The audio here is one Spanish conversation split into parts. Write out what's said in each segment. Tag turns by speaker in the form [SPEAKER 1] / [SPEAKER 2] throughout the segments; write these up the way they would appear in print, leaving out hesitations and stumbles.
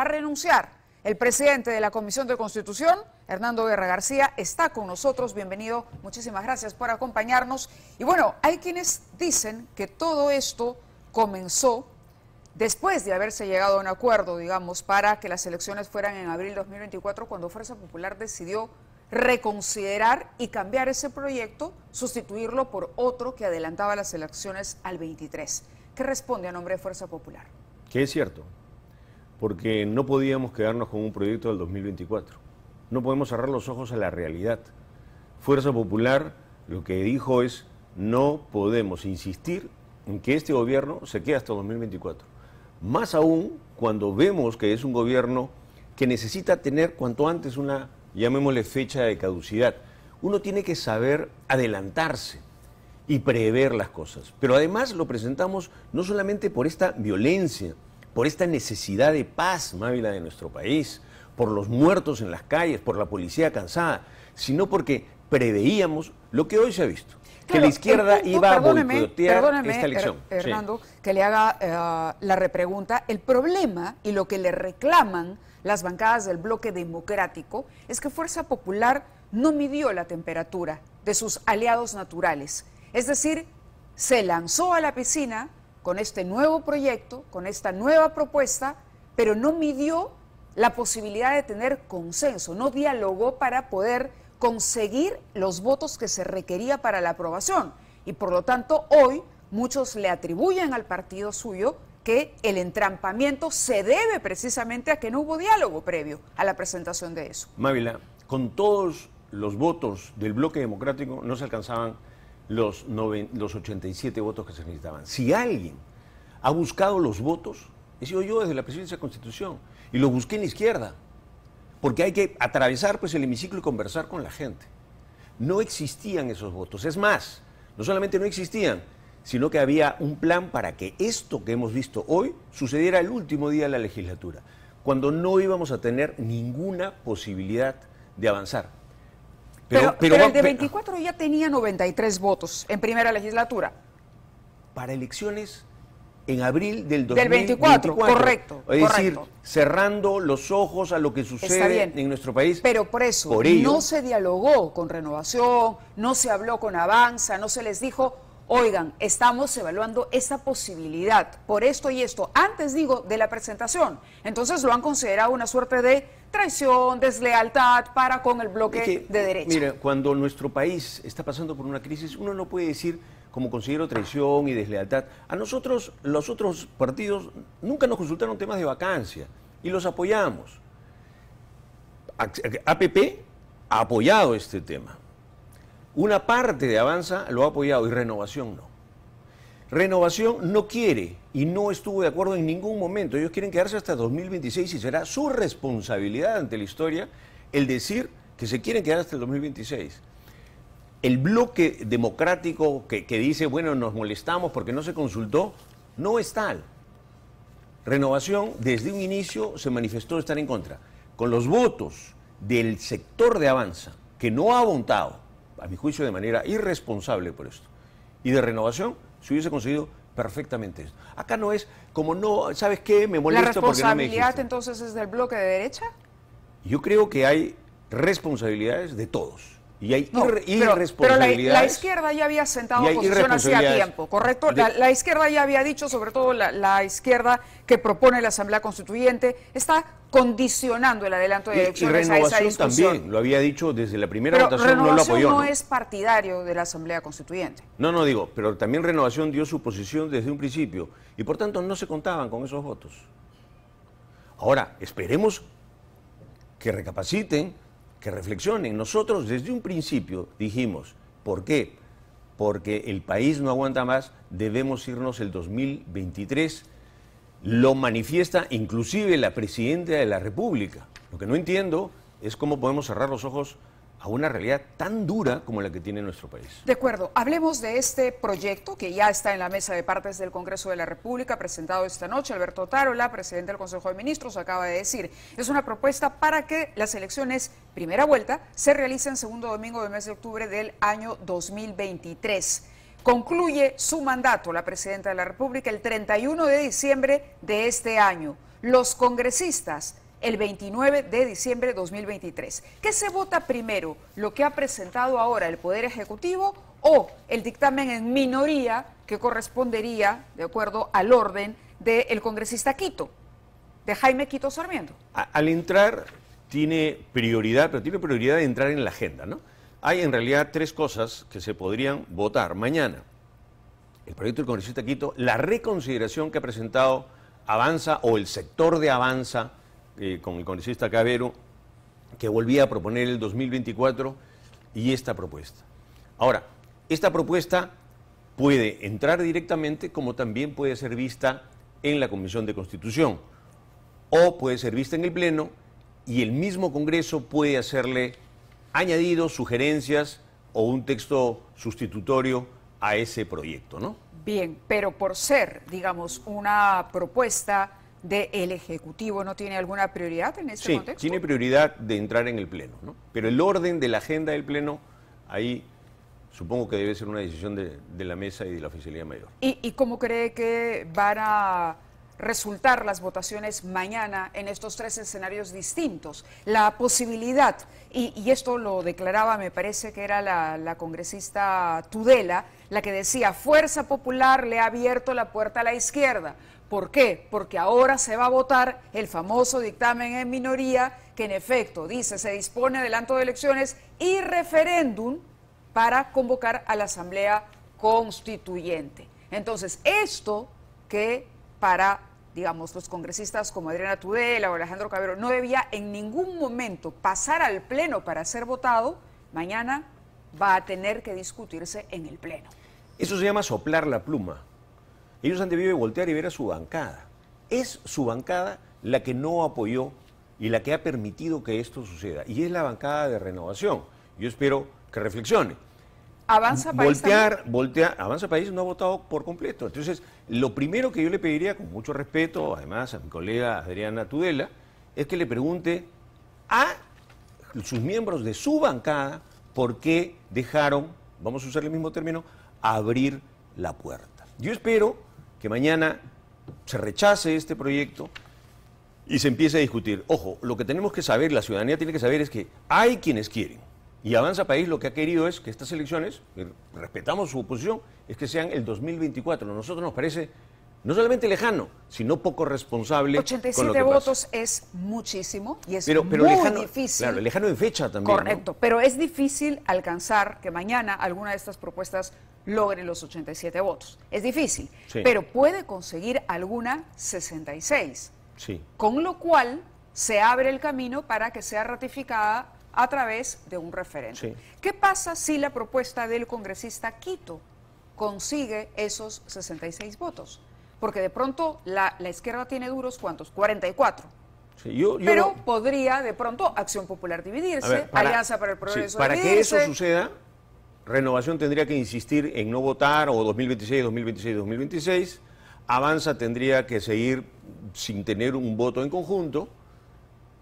[SPEAKER 1] a renunciar. El presidente de la Comisión de Constitución, Hernando Guerra García, está con nosotros. Bienvenido, muchísimas gracias por acompañarnos. Y bueno, hay quienes dicen que todo esto comenzó después de haberse llegado a un acuerdo, digamos, para que las elecciones fueran en abril de 2024, cuando Fuerza Popular decidió reconsiderar y cambiar ese proyecto, sustituirlo por otro que adelantaba las elecciones al 23. ¿Qué responde a nombre de Fuerza Popular?
[SPEAKER 2] Que es cierto, porque no podíamos quedarnos con un proyecto del 2024. No podemos cerrar los ojos a la realidad. Fuerza Popular lo que dijo es: no podemos insistir en que este gobierno se quede hasta 2024. Más aún cuando vemos que es un gobierno que necesita tener cuanto antes una, llamémosle, fecha de caducidad. Uno tiene que saber adelantarse y prever las cosas. Pero además lo presentamos no solamente por esta violencia, por esta necesidad de paz, Mávila, de nuestro país, por los muertos en las calles, por la policía cansada, sino porque preveíamos lo que hoy se ha visto. Claro, que la izquierda iba a boicotear esta elección.
[SPEAKER 1] Hernando, sí, que le haga la repregunta. El problema y lo que le reclaman las bancadas del bloque democrático es que Fuerza Popular no midió la temperatura de sus aliados naturales. Es decir, se lanzó a la piscina con este nuevo proyecto, con esta nueva propuesta, pero no midió la posibilidad de tener consenso, no dialogó para poder conseguir los votos que se requería para la aprobación. Y por lo tanto, hoy muchos le atribuyen al partido suyo que el entrampamiento se debe precisamente a que no hubo diálogo previo a la presentación de eso.
[SPEAKER 2] Mávila, con todos los votos del bloque democrático no se alcanzaban los 87 votos que se necesitaban. Si alguien ha buscado los votos, he sido yo desde la Presidencia de Constitución, y los busqué en la izquierda, porque hay que atravesar pues el hemiciclo y conversar con la gente. No existían esos votos. Es más, no solamente no existían, sino que había un plan para que esto que hemos visto hoy sucediera el último día de la legislatura, cuando no íbamos a tener ninguna posibilidad de avanzar.
[SPEAKER 1] Pero el de 24 ya tenía 93 votos en primera legislatura.
[SPEAKER 2] Para elecciones en abril del 2024.
[SPEAKER 1] Correcto.
[SPEAKER 2] Es decir, cerrando los ojos a lo que sucede en nuestro país.
[SPEAKER 1] Pero por ello, no se dialogó con Renovación, no se habló con Avanza, no se les dijo: oigan, estamos evaluando esta posibilidad por esto y esto, antes, digo, de la presentación. Entonces lo han considerado una suerte de traición, deslealtad para con el bloque de derecha.
[SPEAKER 2] Mira, cuando nuestro país está pasando por una crisis, uno no puede decir, como considero, traición y deslealtad. A nosotros, los otros partidos, nunca nos consultaron temas de vacancia y los apoyamos. APP ha apoyado este tema. Una parte de Avanza lo ha apoyado y Renovación no. Renovación no quiere y no estuvo de acuerdo en ningún momento. Ellos quieren quedarse hasta 2026 y será su responsabilidad ante la historia el decir que se quieren quedar hasta el 2026. El bloque democrático que dice, bueno, nos molestamos porque no se consultó, no es tal. Renovación desde un inicio se manifestó estar en contra. Con los votos del sector de Avanza, que no ha votado, a mi juicio, de manera irresponsable por esto, y de Renovación, se hubiese conseguido perfectamente esto. Acá no es como, no, ¿sabes qué? Me molesto porque no me dijiste.
[SPEAKER 1] ¿La responsabilidad entonces es del bloque de derecha?
[SPEAKER 2] Yo creo que hay responsabilidades de todos. Y hay irresponsabilidades.
[SPEAKER 1] Pero la izquierda ya había sentado posición hacía tiempo, ¿correcto? La izquierda ya había dicho, sobre todo la izquierda que propone la Asamblea Constituyente, está condicionando el adelanto de elecciones a esa discusión.
[SPEAKER 2] También lo había dicho desde la primera votación, no lo apoyó.
[SPEAKER 1] Renovación no es partidario de la Asamblea Constituyente.
[SPEAKER 2] No digo, pero también Renovación dio su posición desde un principio y por tanto no se contaban con esos votos. Ahora, esperemos que recapaciten, que reflexionen. Nosotros desde un principio dijimos, ¿por qué? Porque el país no aguanta más, debemos irnos el 2023. Lo manifiesta inclusive la Presidenta de la República. Lo que no entiendo es cómo podemos cerrar los ojos a una realidad tan dura como la que tiene nuestro país.
[SPEAKER 1] De acuerdo, hablemos de este proyecto que ya está en la mesa de partes del Congreso de la República, presentado esta noche. Alberto Otárola, presidente del Consejo de Ministros, acaba de decir, es una propuesta para que las elecciones primera vuelta se realicen segundo domingo del mes de octubre del año 2023. Concluye su mandato la Presidenta de la República el 31 de diciembre de este año. los congresistas el 29 de diciembre de 2023. ¿Qué se vota primero? ¿Lo que ha presentado ahora el Poder Ejecutivo o el dictamen en minoría que correspondería, de acuerdo al orden, del congresista Quito, de Jaime Quito Sarmiento?
[SPEAKER 2] Al entrar tiene prioridad, pero tiene prioridad de entrar en la agenda, ¿no? Hay en realidad tres cosas que se podrían votar mañana. El proyecto del congresista Quito, la reconsideración que ha presentado Avanza o el sector de Avanza con el congresista Cabero, que volvía a proponer el 2024, y esta propuesta. Ahora, esta propuesta puede entrar directamente, como también puede ser vista en la Comisión de Constitución, o puede ser vista en el Pleno, y el mismo Congreso puede hacerle añadidos, sugerencias o un texto sustitutorio a ese proyecto, ¿no?
[SPEAKER 1] Bien, pero por ser, digamos, una propuesta del Ejecutivo, ¿no tiene alguna prioridad en este contexto?
[SPEAKER 2] Sí, tiene prioridad de entrar en el Pleno, ¿no? Pero el orden de la agenda del Pleno, ahí supongo que debe ser una decisión de la mesa y de la oficialía mayor.
[SPEAKER 1] ¿Y cómo cree que van a resultar las votaciones mañana en estos tres escenarios distintos? La posibilidad, y esto lo declaraba, me parece que era la congresista Tudela, la que decía, Fuerza Popular le ha abierto la puerta a la izquierda. ¿Por qué? Porque ahora se va a votar el famoso dictamen en minoría que en efecto dice se dispone adelanto de elecciones y referéndum para convocar a la Asamblea Constituyente. Entonces, esto que para, digamos, los congresistas como Adriana Tudela o Alejandro Cabero no debía en ningún momento pasar al Pleno para ser votado, mañana va a tener que discutirse en el Pleno.
[SPEAKER 2] Eso se llama soplar la pluma. Ellos han debido voltear y ver a su bancada. Es su bancada la que no apoyó y la que ha permitido que esto suceda. Y es la bancada de Renovación. Yo espero que reflexione.
[SPEAKER 1] ¿Avanza País
[SPEAKER 2] Avanza País no ha votado por completo. Entonces, lo primero que yo le pediría, con mucho respeto, además a mi colega Adriana Tudela, es que le pregunte a sus miembros de su bancada por qué dejaron, vamos a usar el mismo término, abrir la puerta. Yo espero que mañana se rechace este proyecto y se empiece a discutir. Ojo, lo que tenemos que saber, la ciudadanía tiene que saber es que hay quienes quieren. Y Avanza País lo que ha querido es que estas elecciones, respetamos su oposición, es que sean el 2024. A nosotros nos parece no solamente lejano, sino poco responsable.
[SPEAKER 1] 87
[SPEAKER 2] con lo que
[SPEAKER 1] votos
[SPEAKER 2] pasa.
[SPEAKER 1] Es muchísimo y es
[SPEAKER 2] pero
[SPEAKER 1] muy
[SPEAKER 2] lejano,
[SPEAKER 1] difícil.
[SPEAKER 2] Claro, lejano en fecha también.
[SPEAKER 1] Correcto,
[SPEAKER 2] ¿no?
[SPEAKER 1] pero es difícil alcanzar que mañana alguna de estas propuestas logre los 87 votos. Es difícil,
[SPEAKER 2] Sí.
[SPEAKER 1] pero puede conseguir alguna 66.
[SPEAKER 2] Sí.
[SPEAKER 1] Con lo cual se abre el camino para que sea ratificada a través de un referéndum.
[SPEAKER 2] Sí.
[SPEAKER 1] ¿Qué pasa si la propuesta del congresista Quito consigue esos 66 votos? Porque de pronto la izquierda tiene duros, ¿cuántos? 44.
[SPEAKER 2] Sí,
[SPEAKER 1] Pero podría de pronto Acción Popular dividirse, Alianza para el Progreso
[SPEAKER 2] para
[SPEAKER 1] dividirse.
[SPEAKER 2] que eso suceda, Renovación tendría que insistir en no votar, o 2026, 2026, 2026. Avanza tendría que seguir sin tener un voto en conjunto,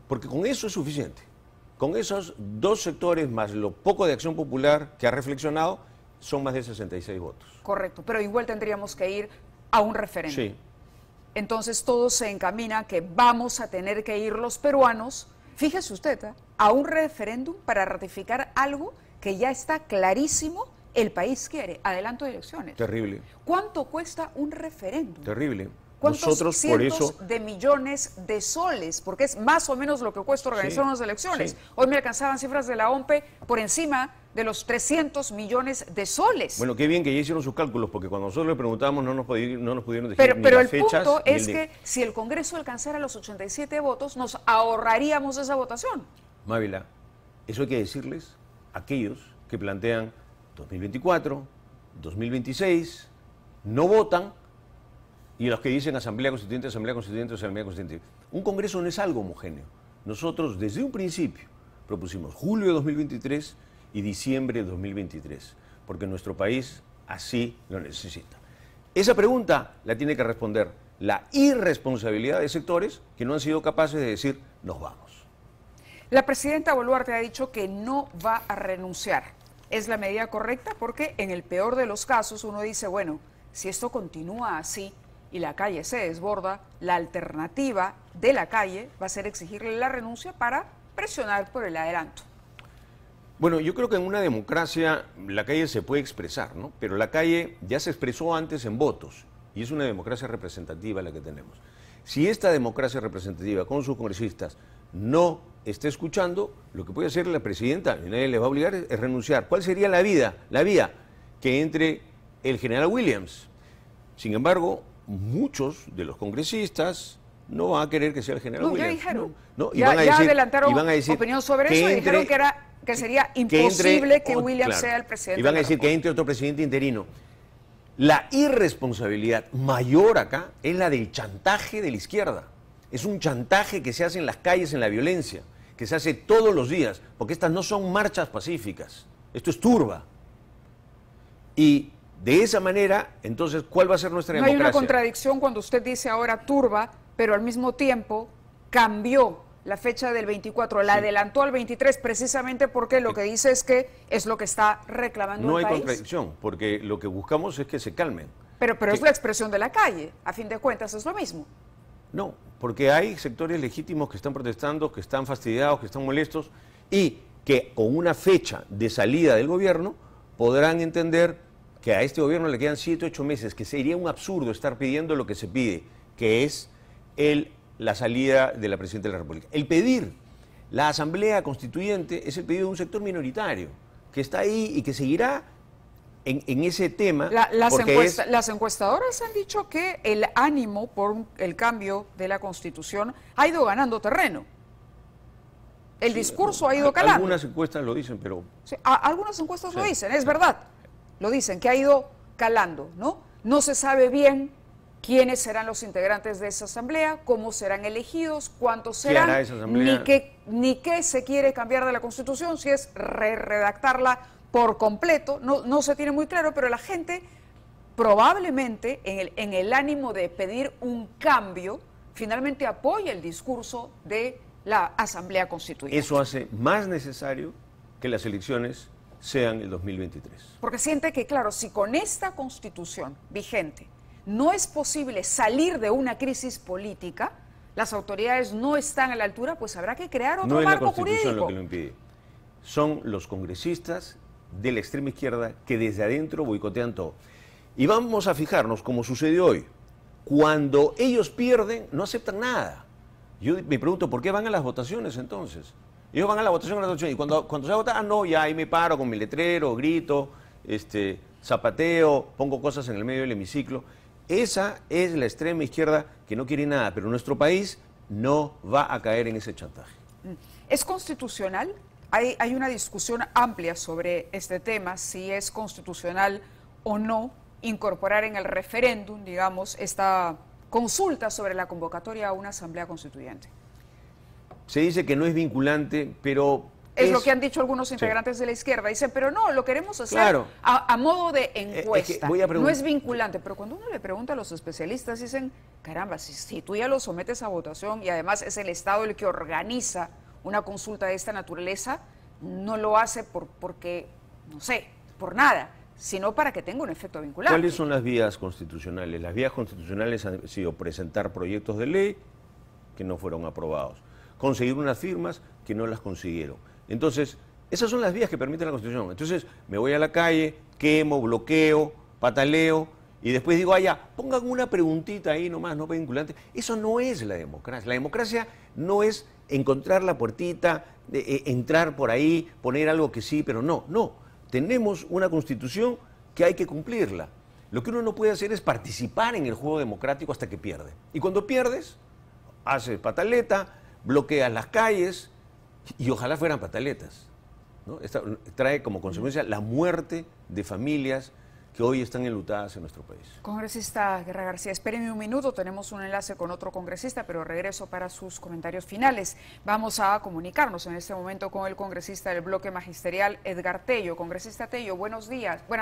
[SPEAKER 2] porque con eso es suficiente. Con esos dos sectores, más lo poco de Acción Popular que ha reflexionado, son más de 66 votos.
[SPEAKER 1] Correcto, pero igual tendríamos que ir a un referéndum.
[SPEAKER 2] Sí.
[SPEAKER 1] Entonces todo se encamina a que vamos a tener que ir los peruanos, fíjese usted, a un referéndum para ratificar algo que ya está clarísimo, el país quiere, adelanto de elecciones.
[SPEAKER 2] Terrible.
[SPEAKER 1] ¿Cuánto cuesta un referéndum?
[SPEAKER 2] Terrible.
[SPEAKER 1] ¿Cuántos
[SPEAKER 2] Nosotros por eso
[SPEAKER 1] cientos de millones de soles? Porque es más o menos lo que cuesta organizar unas elecciones.
[SPEAKER 2] Sí.
[SPEAKER 1] Hoy me alcanzaban cifras de la OMPE por encima de los 300 millones de soles.
[SPEAKER 2] Bueno, qué bien que ya hicieron sus cálculos, porque cuando nosotros le preguntábamos no nos pudieron decir
[SPEAKER 1] Pero
[SPEAKER 2] ni
[SPEAKER 1] el
[SPEAKER 2] las fechas.
[SPEAKER 1] punto
[SPEAKER 2] ni
[SPEAKER 1] es que si el Congreso alcanzara los 87 votos, nos ahorraríamos esa votación.
[SPEAKER 2] Mávila, eso hay que decirles a aquellos que plantean 2024, 2026, no votan, y a los que dicen Asamblea Constituyente, Asamblea Constituyente, Asamblea Constituyente. Un Congreso no es algo homogéneo. Nosotros desde un principio propusimos julio de 2023 y diciembre de 2023, porque nuestro país así lo necesita. Esa pregunta la tiene que responder la irresponsabilidad de sectores que no han sido capaces de decir nos vamos.
[SPEAKER 1] La presidenta Boluarte ha dicho que no va a renunciar. ¿Es la medida correcta? Porque en el peor de los casos uno dice, bueno, si esto continúa así, y la calle se desborda, la alternativa de la calle va a ser exigirle la renuncia para presionar por el adelanto.
[SPEAKER 2] Bueno, yo creo que en una democracia la calle se puede expresar, ¿no? Pero la calle ya se expresó antes en votos y es una democracia representativa la que tenemos. Si esta democracia representativa con sus congresistas no está escuchando, lo que puede hacer la presidenta, y nadie le va a obligar, es renunciar. ¿Cuál sería la vía? Que entre el general Williams. Sin embargo, muchos de los congresistas no van a querer que sea el general Williams.
[SPEAKER 1] Ya dijeron.
[SPEAKER 2] No,
[SPEAKER 1] ya adelantaron opinión sobre eso y dijeron que sería imposible que Williams sea el presidente.
[SPEAKER 2] Y van a decir que entre otro presidente interino. La irresponsabilidad mayor acá es la del chantaje de la izquierda. Es un chantaje que se hace en las calles, en la violencia, que se hace todos los días, porque estas no son marchas pacíficas, esto es turba. Y de esa manera, entonces, ¿cuál va a ser nuestra democracia?
[SPEAKER 1] No hay una contradicción cuando usted dice ahora turba, pero al mismo tiempo cambió la fecha del 24, la adelantó al 23 precisamente porque lo que dice es que es lo que está reclamando el país.
[SPEAKER 2] No hay contradicción, porque lo que buscamos es que se calmen.
[SPEAKER 1] Pero es la expresión de la calle, a fin de cuentas es lo mismo.
[SPEAKER 2] No, porque hay sectores legítimos que están protestando, que están fastidiados, que están molestos y que con una fecha de salida del gobierno podrán entender que a este gobierno le quedan 7 o 8 meses, que sería un absurdo estar pidiendo lo que se pide, que es la salida de la Presidenta de la República. El pedir la Asamblea Constituyente es el pedido de un sector minoritario, que está ahí y que seguirá en ese tema.
[SPEAKER 1] Las encuestadoras han dicho que el ánimo por el cambio de la Constitución ha ido ganando terreno. El discurso ha ido calando.
[SPEAKER 2] Algunas encuestas lo dicen, pero...
[SPEAKER 1] Sí, algunas encuestas lo dicen, es verdad. Lo dicen, que ha ido calando, ¿no? No se sabe bien quiénes serán los integrantes de esa asamblea, cómo serán elegidos, cuántos serán, ni qué se quiere cambiar de la Constitución, si es redactarla por completo, no se tiene muy claro, pero la gente probablemente en el ánimo de pedir un cambio, finalmente apoya el discurso de la Asamblea Constituyente.
[SPEAKER 2] Eso hace más necesario que las elecciones sean el 2023.
[SPEAKER 1] Porque siente que, claro, si con esta Constitución vigente no es posible salir de una crisis política, las autoridades no están a la altura, pues habrá que crear otro marco jurídico.
[SPEAKER 2] No es la Constitución lo que lo impide. Son los congresistas de la extrema izquierda que desde adentro boicotean todo. Y vamos a fijarnos, como sucedió hoy, cuando ellos pierden, no aceptan nada. Yo me pregunto, ¿por qué van a las votaciones entonces? Ellos van a la votación, y cuando se vota, no, ya ahí me paro con mi letrero, grito, zapateo, pongo cosas en el medio del hemiciclo. Esa es la extrema izquierda que no quiere nada, pero nuestro país no va a caer en ese chantaje.
[SPEAKER 1] ¿Es constitucional? Hay una discusión amplia sobre este tema, si es constitucional o no incorporar en el referéndum, digamos, esta consulta sobre la convocatoria a una asamblea constituyente.
[SPEAKER 2] Se dice que no es vinculante, pero...
[SPEAKER 1] Es lo que han dicho algunos integrantes de la izquierda. Dicen, pero no, lo queremos hacer a modo de encuesta. No es vinculante. Pero cuando uno le pregunta a los especialistas, dicen, caramba, si tú ya lo sometes a votación y además es el Estado el que organiza una consulta de esta naturaleza, no lo hace porque, no sé, por nada, sino para que tenga un efecto vinculante.
[SPEAKER 2] ¿Cuáles son las vías constitucionales? Las vías constitucionales han sido presentar proyectos de ley que no fueron aprobados, conseguir unas firmas que no las consiguieron. Entonces, esas son las vías que permite la Constitución. Entonces, me voy a la calle, quemo, bloqueo, pataleo, y después digo, pongan una preguntita ahí nomás, no vinculante. Eso no es la democracia. La democracia no es encontrar la puertita, entrar por ahí, poner algo que sí, pero no. Tenemos una Constitución que hay que cumplirla. Lo que uno no puede hacer es participar en el juego democrático hasta que pierde. Y cuando pierdes, haces pataleta, bloqueas las calles, y ojalá fueran pataletas, ¿no? Trae como consecuencia la muerte de familias que hoy están enlutadas en nuestro país.
[SPEAKER 1] Congresista Guerra García, espéreme un minuto, tenemos un enlace con otro congresista, pero regreso para sus comentarios finales. Vamos a comunicarnos en este momento con el congresista del bloque magisterial, Edgar Tello. Congresista Tello, buenas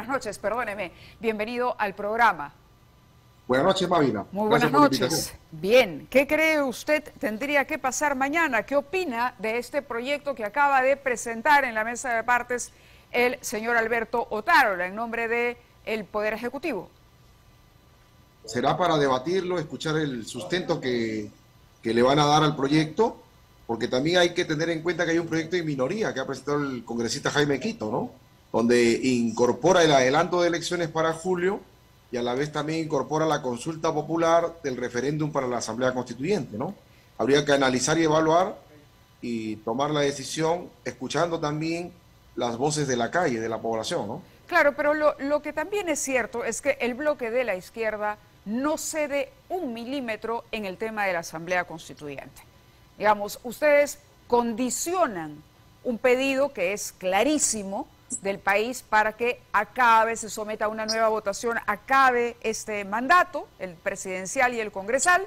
[SPEAKER 1] noches, perdóneme, bienvenido al programa.
[SPEAKER 3] Buenas noches, Mavila.
[SPEAKER 1] Muy buenas noches. Bien, ¿qué cree usted tendría que pasar mañana? ¿Qué opina de este proyecto que acaba de presentar en la mesa de partes el señor Alberto Otárola en nombre del Poder Ejecutivo?
[SPEAKER 3] será para debatirlo, escuchar el sustento que le van a dar al proyecto, porque también hay que tener en cuenta que hay un proyecto de minoría que ha presentado el congresista Jaime Quito, ¿no? Donde incorpora el adelanto de elecciones para julio y a la vez también incorpora la consulta popular del referéndum para la Asamblea Constituyente, ¿no? Habría que analizar y evaluar y tomar la decisión escuchando también las voces de la calle, de la población, ¿no?
[SPEAKER 1] Claro, pero lo que también es cierto es que el bloque de la izquierda no cede un milímetro en el tema de la Asamblea Constituyente. Digamos, ustedes condicionan un pedido que es clarísimo del país para que acabe, se someta a una nueva votación, acabe este mandato, el presidencial y el congresal,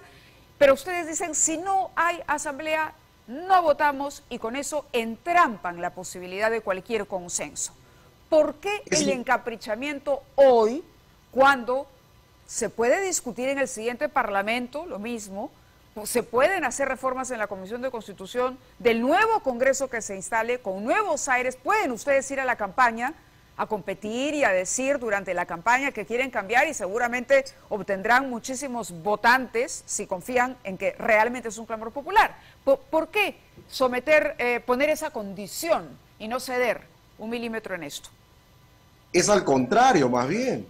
[SPEAKER 1] pero ustedes dicen, si no hay asamblea, no votamos, y con eso entrampan la posibilidad de cualquier consenso. ¿Por qué el encaprichamiento hoy, cuando se puede discutir en el siguiente Parlamento lo mismo? Se pueden hacer reformas en la Comisión de Constitución del nuevo Congreso que se instale con nuevos aires. Pueden ustedes ir a la campaña a competir y a decir durante la campaña que quieren cambiar, y seguramente obtendrán muchísimos votantes si confían en que realmente es un clamor popular. ¿Por qué poner esa condición y no ceder un milímetro en esto?
[SPEAKER 3] Es al contrario, más bien,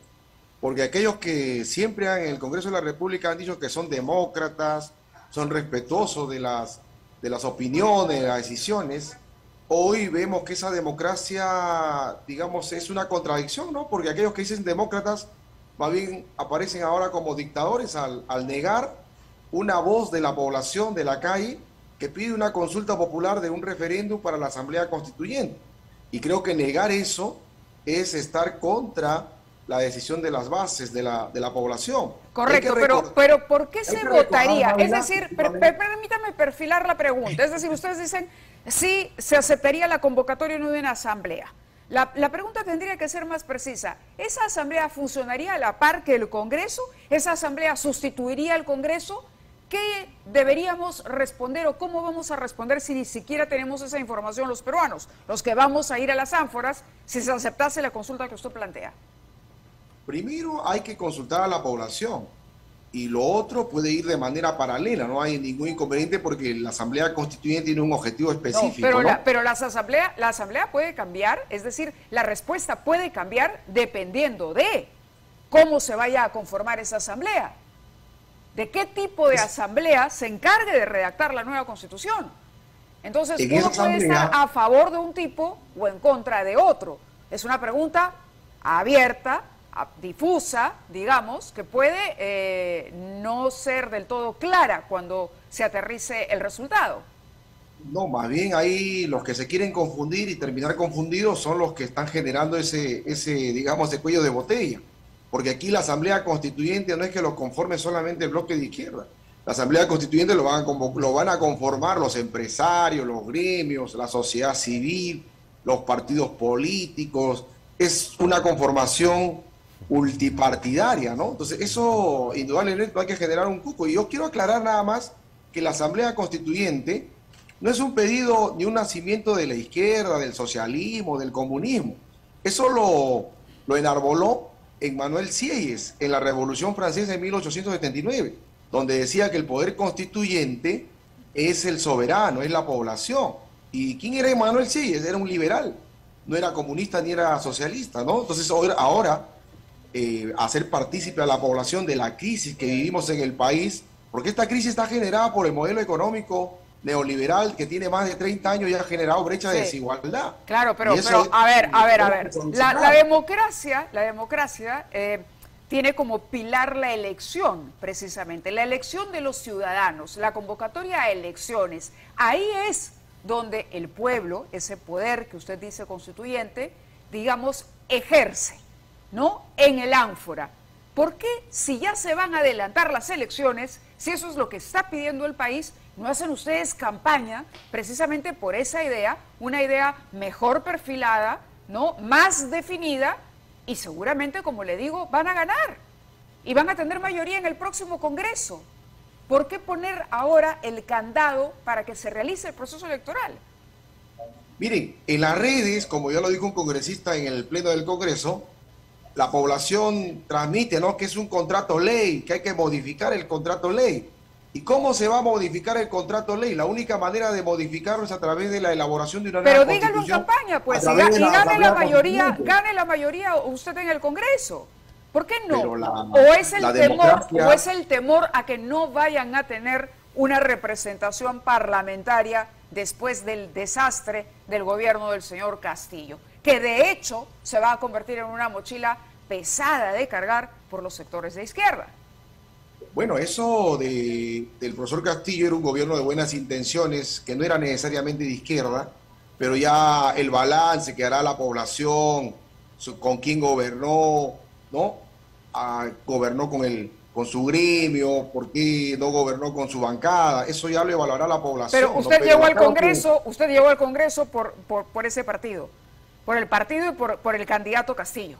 [SPEAKER 3] porque aquellos que siempre en el Congreso de la República han dicho que son demócratas, son respetuosos de las opiniones, de las decisiones, hoy vemos que esa democracia, digamos, es una contradicción, ¿no? Porque aquellos que dicen demócratas, más bien aparecen ahora como dictadores al negar una voz de la población de la calle que pide una consulta popular de un referéndum para la Asamblea Constituyente. Y creo que negar eso es estar contra la decisión de las bases de la población.
[SPEAKER 1] Correcto, pero ¿por qué se votaría? Es decir, permítame perfilar la pregunta. Es decir, ustedes dicen, sí, se aceptaría la convocatoria de una asamblea. La pregunta tendría que ser más precisa. ¿Esa asamblea funcionaría a la par que el Congreso? ¿Esa asamblea sustituiría al Congreso? ¿Qué deberíamos responder o cómo vamos a responder si ni siquiera tenemos esa información los peruanos, los que vamos a ir a las ánforas, si se aceptase la consulta que usted plantea?
[SPEAKER 3] Primero hay que consultar a la población y lo otro puede ir de manera paralela, no hay ningún inconveniente porque la Asamblea Constituyente tiene un objetivo específico.
[SPEAKER 1] No, pero la asamblea puede cambiar, es decir, la respuesta puede cambiar dependiendo de cómo se vaya a conformar esa asamblea, de qué tipo de asamblea se encargue de redactar la nueva Constitución. Entonces, uno puede estar a favor de un tipo o en contra de otro. Es una pregunta abierta, difusa, digamos, que puede no ser del todo clara cuando se aterrice el resultado.
[SPEAKER 3] No, más bien ahí los que se quieren confundir y terminar confundidos son los que están generando ese digamos, ese cuello de botella. Porque aquí la Asamblea Constituyente no es que lo conforme solamente el bloque de izquierda. La Asamblea Constituyente lo van a conformar los empresarios, los gremios, la sociedad civil, los partidos políticos. Es una conformación multipartidaria, ¿no? Entonces eso indudablemente hay que generar un cuco. Y yo quiero aclarar nada más que la Asamblea Constituyente no es un pedido ni un nacimiento de la izquierda, del socialismo, del comunismo. Eso lo enarboló Emmanuel Sieyès en la Revolución Francesa de 1879, donde decía que el poder constituyente es el soberano, es la población. ¿Y quién era Emmanuel Sieyès? Era un liberal, no era comunista ni era socialista, ¿no? Entonces ahora hacer partícipe a la población de la crisis que vivimos en el país, porque esta crisis está generada por el modelo económico neoliberal que tiene más de 30 años y ha generado brecha de desigualdad.
[SPEAKER 1] Claro, pero a ver. La democracia tiene como pilar la elección, precisamente, la elección de los ciudadanos, la convocatoria a elecciones. Ahí es donde el pueblo, ese poder que usted dice constituyente, digamos, ejerce, ¿no? En el ánfora. ¿Por qué, si ya se van a adelantar las elecciones, si eso es lo que está pidiendo el país, no hacen ustedes campaña precisamente por esa idea, una idea mejor perfilada, ¿no? Más definida, y seguramente, como le digo, van a ganar y van a tener mayoría en el próximo Congreso? ¿Por qué poner ahora el candado para que se realice el proceso electoral?
[SPEAKER 3] Miren, en las redes, como ya lo dijo un congresista en el pleno del Congreso, la población transmite, ¿no?, que es un contrato ley, que hay que modificar el contrato ley. ¿Y cómo se va a modificar el contrato ley? La única manera de modificarlo es a través de la elaboración de una nueva
[SPEAKER 1] Pero dígalo en campaña, pues, y gane la mayoría usted en el Congreso. ¿Por qué no? ¿O es el temor a que no vayan a tener una representación parlamentaria después del desastre del gobierno del señor Castillo, que de hecho se va a convertir en una mochila pesada de cargar por los sectores de izquierda?
[SPEAKER 3] Bueno, eso del profesor Castillo era un gobierno de buenas intenciones, que no era necesariamente de izquierda, pero ya el balance que hará la población, con quién gobernó, ¿no? Gobernó con su gremio, por qué no gobernó con su bancada, eso ya lo evaluará la población.
[SPEAKER 1] Pero usted llegó al Congreso, por ese partido, por el partido y por el candidato Castillo.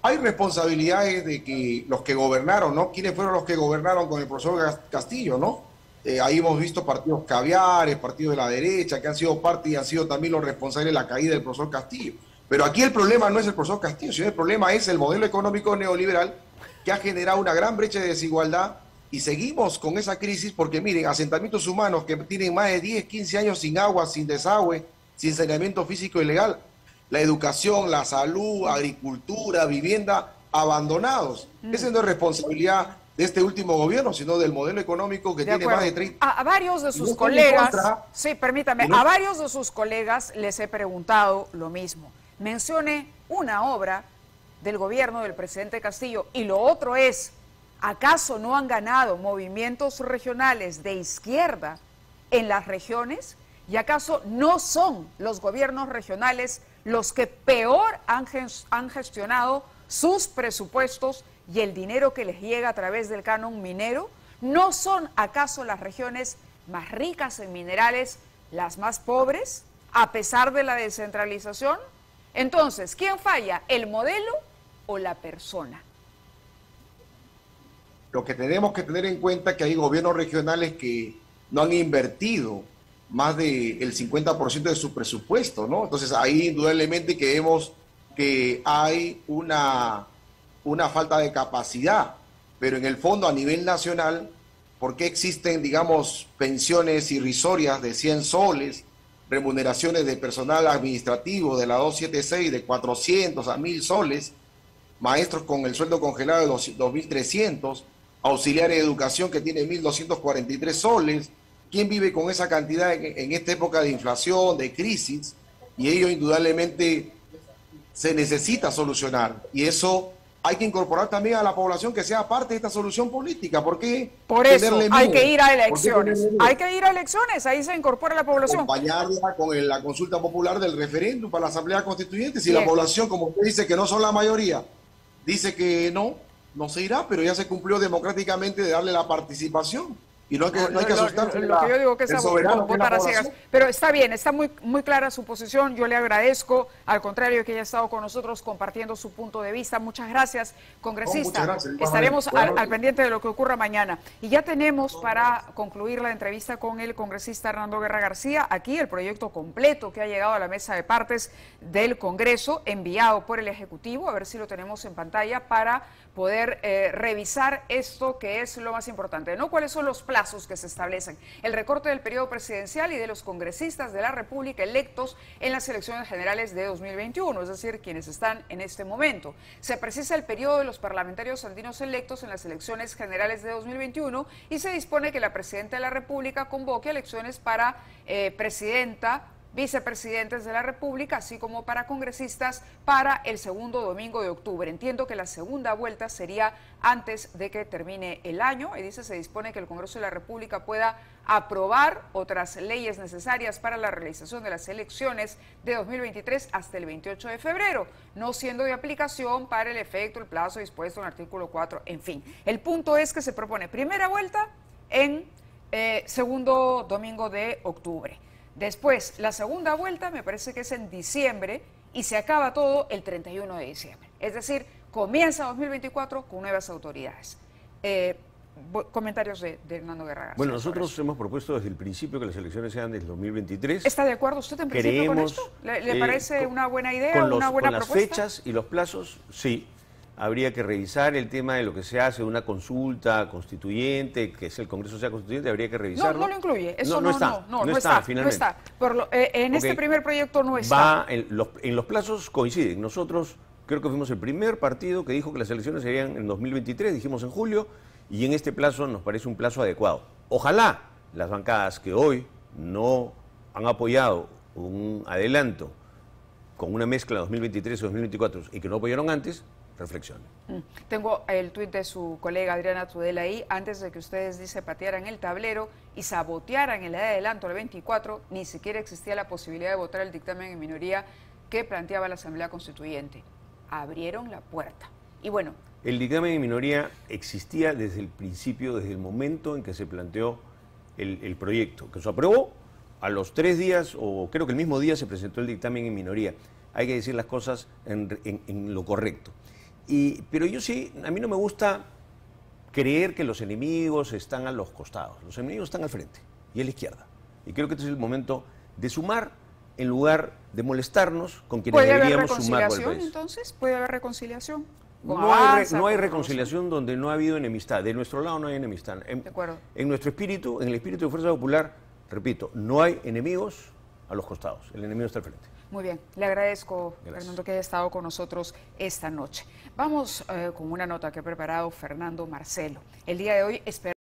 [SPEAKER 3] Hay responsabilidades de que los que gobernaron, ¿no? ¿Quiénes fueron los que gobernaron con el profesor Castillo, no? Ahí hemos visto partidos caviares, partidos de la derecha, que han sido parte y han sido también los responsables de la caída del profesor Castillo. Pero aquí el problema no es el profesor Castillo, sino el problema es el modelo económico neoliberal que ha generado una gran brecha de desigualdad, y seguimos con esa crisis porque, miren, asentamientos humanos que tienen más de 10, 15 años sin agua, sin desagüe, sin saneamiento físico y legal, la educación, la salud, agricultura, vivienda, abandonados. Esa no es responsabilidad de este último gobierno, sino del modelo económico que tiene más de 30.
[SPEAKER 1] A varios de sus colegas, sí, permítame, a varios de sus colegas les he preguntado lo mismo. Mencione una obra del gobierno del presidente Castillo, y lo otro es, ¿acaso no han ganado movimientos regionales de izquierda en las regiones? ¿Y acaso no son los gobiernos regionales los que peor han gestionado sus presupuestos y el dinero que les llega a través del canon minero? ¿No son acaso las regiones más ricas en minerales las más pobres, a pesar de la descentralización? Entonces, ¿quién falla, el modelo o la persona?
[SPEAKER 3] Lo que tenemos que tener en cuenta es que hay gobiernos regionales que no han invertido más del 50% de su presupuesto, ¿no? Entonces ahí indudablemente que vemos que hay una falta de capacidad, pero en el fondo a nivel nacional, ¿por qué existen, digamos, pensiones irrisorias de 100 soles, remuneraciones de personal administrativo de la 276 de 400 a 1000 soles, maestros con el sueldo congelado de 2.300, auxiliares de educación que tiene 1.243 soles? ¿Quién vive con esa cantidad en esta época de inflación, de crisis? Y ello indudablemente se necesita solucionar. Y eso hay que incorporar también a la población que sea parte de esta solución política. ¿Por qué?
[SPEAKER 1] Por eso hay que ir a elecciones. Hay que ir a elecciones, ahí se incorpora la población.
[SPEAKER 3] Acompañarla con la consulta popular del referéndum para la Asamblea Constituyente. Si la población, como usted dice, que no son la mayoría, dice que no se irá, pero ya se cumplió democráticamente de darle la participación. Y no hay que asustarse.
[SPEAKER 1] Lo que yo digo que es votar a ciegas. Pero está bien, está muy clara su posición. Yo le agradezco, al contrario, que haya estado con nosotros compartiendo su punto de vista. Muchas gracias, congresista.
[SPEAKER 3] Muchas gracias.
[SPEAKER 1] Estaremos al pendiente de lo que ocurra mañana. Y ya tenemos, para concluir la entrevista con el congresista Hernando Guerra García, aquí el proyecto completo que ha llegado a la mesa de partes del Congreso, enviado por el Ejecutivo. A ver si lo tenemos en pantalla para poder revisar esto que es lo más importante, ¿no? ¿Cuáles son los plazos que se establecen? El recorte del periodo presidencial y de los congresistas de la República electos en las elecciones generales de 2021, es decir, quienes están en este momento. Se precisa el periodo de los parlamentarios andinos electos en las elecciones generales de 2021 y se dispone que la Presidenta de la República convoque elecciones para presidenta, vicepresidentes de la República, así como para congresistas para el segundo domingo de octubre. Entiendo que la segunda vuelta sería antes de que termine el año, y dice, se dispone que el Congreso de la República pueda aprobar otras leyes necesarias para la realización de las elecciones de 2023 hasta el 28 de febrero, no siendo de aplicación para el efecto el plazo dispuesto en el artículo 4, en fin. El punto es que se propone primera vuelta en segundo domingo de octubre. Después, la segunda vuelta me parece que es en diciembre y se acaba todo el 31 de diciembre. Es decir, comienza 2024 con nuevas autoridades. Comentarios de Hernando Guerra García.
[SPEAKER 2] Bueno, nosotros hemos propuesto desde el principio que las elecciones sean desde el 2023.
[SPEAKER 1] ¿Está de acuerdo usted en principio con esto? ¿Le parece una buena idea, una buena propuesta?
[SPEAKER 2] Con las fechas y los plazos, sí. Habría que revisar el tema de lo que se hace, una consulta constituyente, que es el Congreso sea constituyente, habría que revisarlo.
[SPEAKER 1] No lo incluye, eso
[SPEAKER 2] no está, finalmente.
[SPEAKER 1] No está. En este primer proyecto no está.
[SPEAKER 2] En los plazos coinciden. Nosotros creo que fuimos el primer partido que dijo que las elecciones serían en 2023, dijimos en julio, y en este plazo nos parece un plazo adecuado. Ojalá las bancadas que hoy no han apoyado un adelanto con una mezcla de 2023 y 2024 y que no apoyaron antes, reflexionen.
[SPEAKER 1] Tengo el tuit de su colega Adriana Tudela ahí. Antes de que ustedes, dice, patearan el tablero y sabotearan el adelanto del 24, ni siquiera existía la posibilidad de votar el dictamen en minoría que planteaba la Asamblea Constituyente. Abrieron la puerta. Y bueno,
[SPEAKER 2] el dictamen en minoría existía desde el principio, desde el momento en que se planteó el proyecto, que se aprobó. A los 3 días, o creo que el mismo día, se presentó el dictamen en minoría. Hay que decir las cosas en lo correcto. Pero yo sí, a mí no me gusta creer que los enemigos están a los costados. Los enemigos están al frente y a la izquierda. Y creo que este es el momento de sumar en lugar de molestarnos con quienes deberíamos sumar por el país.
[SPEAKER 1] Entonces, ¿puede haber reconciliación?
[SPEAKER 2] No hay reconciliación donde no ha habido enemistad. De nuestro lado no hay enemistad. De acuerdo. En nuestro espíritu, en el espíritu de Fuerza Popular, repito, no hay enemigos a los costados. El enemigo está al frente.
[SPEAKER 1] Muy bien, le agradezco, Fernando, que haya estado con nosotros esta noche. Vamos con una nota que ha preparado Fernando Marcelo. El día de hoy esperamos